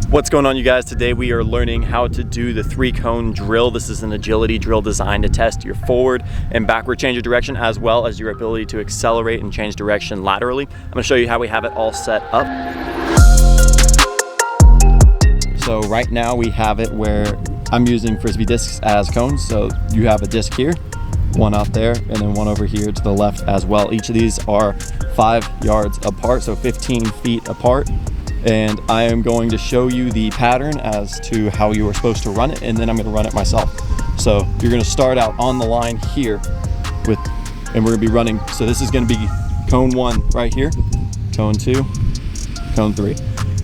What's going on, you guys? Today we are learning how to do the 3-cone drill. This is an agility drill designed to test your forward and backward change of direction, as well as your ability to accelerate and change direction laterally. I'm gonna show you how we have it all set up. So right now we have it where I'm using Frisbee discs as cones. So you have a disc here, one out there, and then one over here to the left as well. Each of these are 5 yards apart, so 15 feet apart. And I am going to show you the pattern as to how you are supposed to run it, and then I'm going to run it myself. So you're going to start out on the line here and we're going to be running. So this is going to be cone 1 right here, cone 2, cone 3.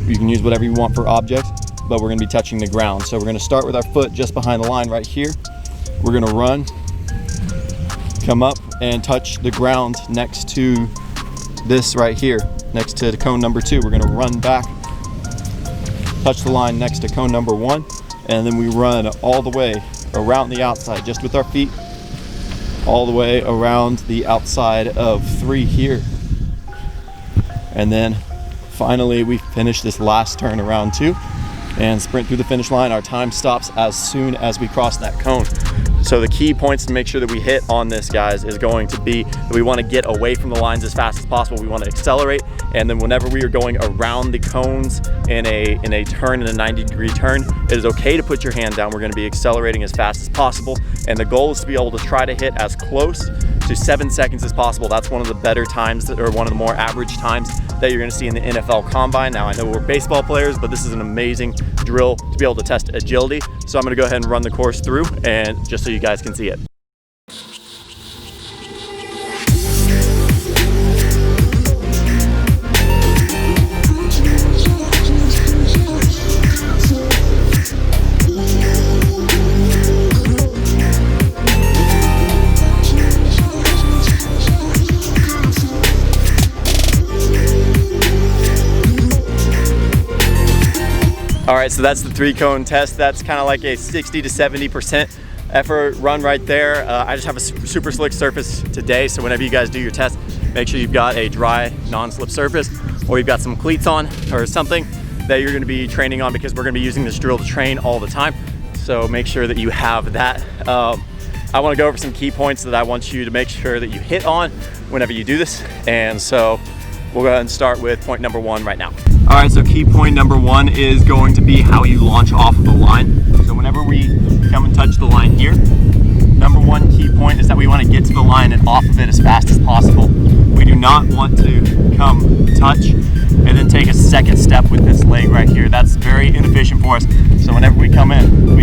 You can use whatever you want for objects, but we're going to be touching the ground. So we're going to start with our foot just behind the line right here. We're going to run, come up and touch the ground next to this right here, next to the cone number 2. We're going to run back, touch the line next to cone number 1, and then we run all the way around the outside just with our feet, all the way around the outside of 3 here. And then finally we finish this last turn around 2 and sprint through the finish line. Our time stops as soon as we cross that cone. So the key points to make sure that we hit on this, guys, is going to be that we want to get away from the lines as fast as possible. We want to accelerate, and then whenever we are going around the cones in a turn, in a 90-degree turn, it is okay to put your hand down. We're going to be accelerating as fast as possible, and the goal is to be able to try to hit as close to 7 seconds as possible. That's one of the better times, or one of the more average times that you're going to see in the NFL Combine. Now, I know we're baseball players, but this is an amazing drill to be able to test agility. So I'm going to go ahead and run the course through, and just so you guys can see it. All right, so that's the 3-cone test. That's kind of like a 60 to 70% effort run right there. I just have a super slick surface today, so whenever you guys do your test, make sure you've got a dry, non-slip surface, or you've got some cleats on or something that you're gonna be training on, because we're gonna be using this drill to train all the time. So make sure that you have that. I wanna go over some key points that I want you to make sure that you hit on whenever you do this. And so we'll go ahead and start with point number 1 right now. All right, so key point number 1 is going to be how you launch off of the line. So whenever we come and touch the line here, number 1 key point is that we want to get to the line and off of it as fast as possible. We do not want to come touch and then take a second step with this leg right here. That's very inefficient for us. So whenever we come in,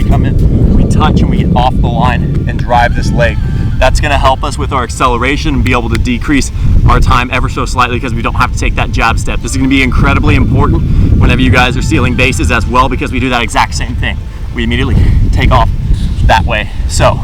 we touch and we get off the line and drive this leg. That's going to help us with our acceleration and be able to decrease our time ever so slightly, because we don't have to take that jab step. This is going to be incredibly important whenever you guys are stealing bases as well, because we do that exact same thing. We immediately take off that way. So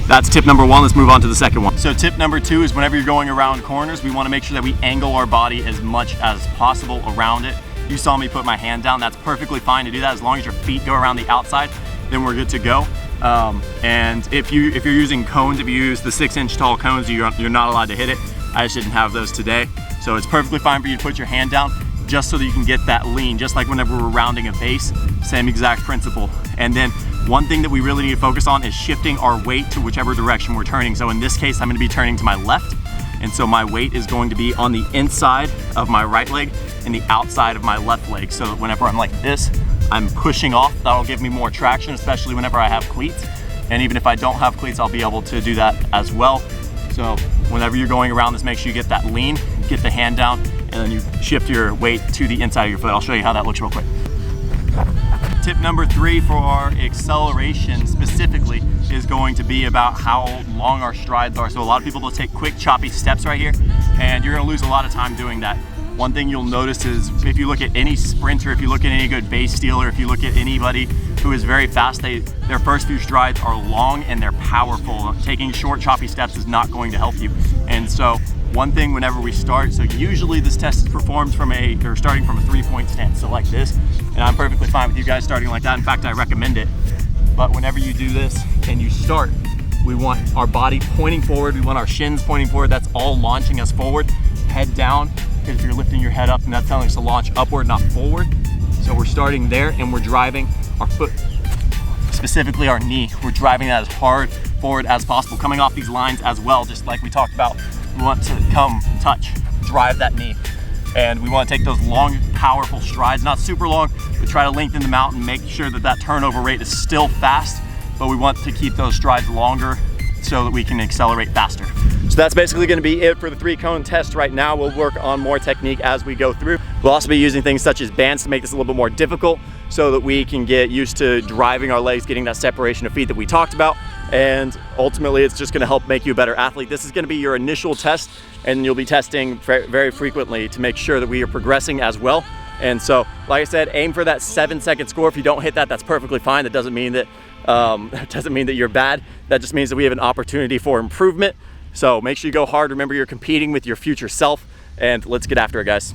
that's tip number 1. Let's move on to the second one. So tip number 2 is whenever you're going around corners, we want to make sure that we angle our body as much as possible around it. You saw me put my hand down. That's perfectly fine to do that. As long as your feet go around the outside, then we're good to go. And if you're using cones, if you use the 6-inch tall cones, you're not allowed to hit it. I just didn't have those today. So it's perfectly fine for you to put your hand down, just so that you can get that lean, just like whenever we're rounding a base, same exact principle. And then one thing that we really need to focus on is shifting our weight to whichever direction we're turning. So in this case, I'm gonna be turning to my left. And so my weight is going to be on the inside of my right leg and the outside of my left leg. So that whenever I'm like this, I'm pushing off. That'll give me more traction, especially whenever I have cleats. And even if I don't have cleats, I'll be able to do that as well. So whenever you're going around this, make sure you get that lean, get the hand down, and then you shift your weight to the inside of your foot. I'll show you how that looks real quick. Tip number 3 for our acceleration specifically is going to be about how long our strides are. So a lot of people will take quick, choppy steps right here, and you're gonna lose a lot of time doing that. One thing you'll notice is if you look at any sprinter, if you look at any good base stealer, if you look at anybody who is very fast, their first few strides are long and they're powerful. Taking short, choppy steps is not going to help you. And so one thing whenever we start, so usually this test is performed starting from a 3-point stance, so like this, and I'm perfectly fine with you guys starting like that. In fact, I recommend it. But whenever you do this and you start, we want our body pointing forward, we want our shins pointing forward. That's all launching us forward. Head down, because if you're lifting your head up, and that's telling us to launch upward, not forward. So we're starting there and we're driving our foot, specifically our knee. We're driving that as hard forward as possible, coming off these lines as well, just like we talked about. We want to come, touch, drive that knee. And we want to take those long, powerful strides, not super long, but try to lengthen them out and make sure that that turnover rate is still fast, but we want to keep those strides longer so that we can accelerate faster. So that's basically going to be it for the 3-cone test right now. We'll work on more technique as we go through. We'll also be using things such as bands to make this a little bit more difficult so that we can get used to driving our legs, getting that separation of feet that we talked about. And ultimately, it's just going to help make you a better athlete. This is going to be your initial test, and you'll be testing very frequently to make sure that we are progressing as well. And so, like I said, aim for that 7-second score. If you don't hit that, that's perfectly fine. That doesn't mean that you're bad. That just means that we have an opportunity for improvement. So make sure you go hard. Remember, you're competing with your future self, and let's get after it, guys.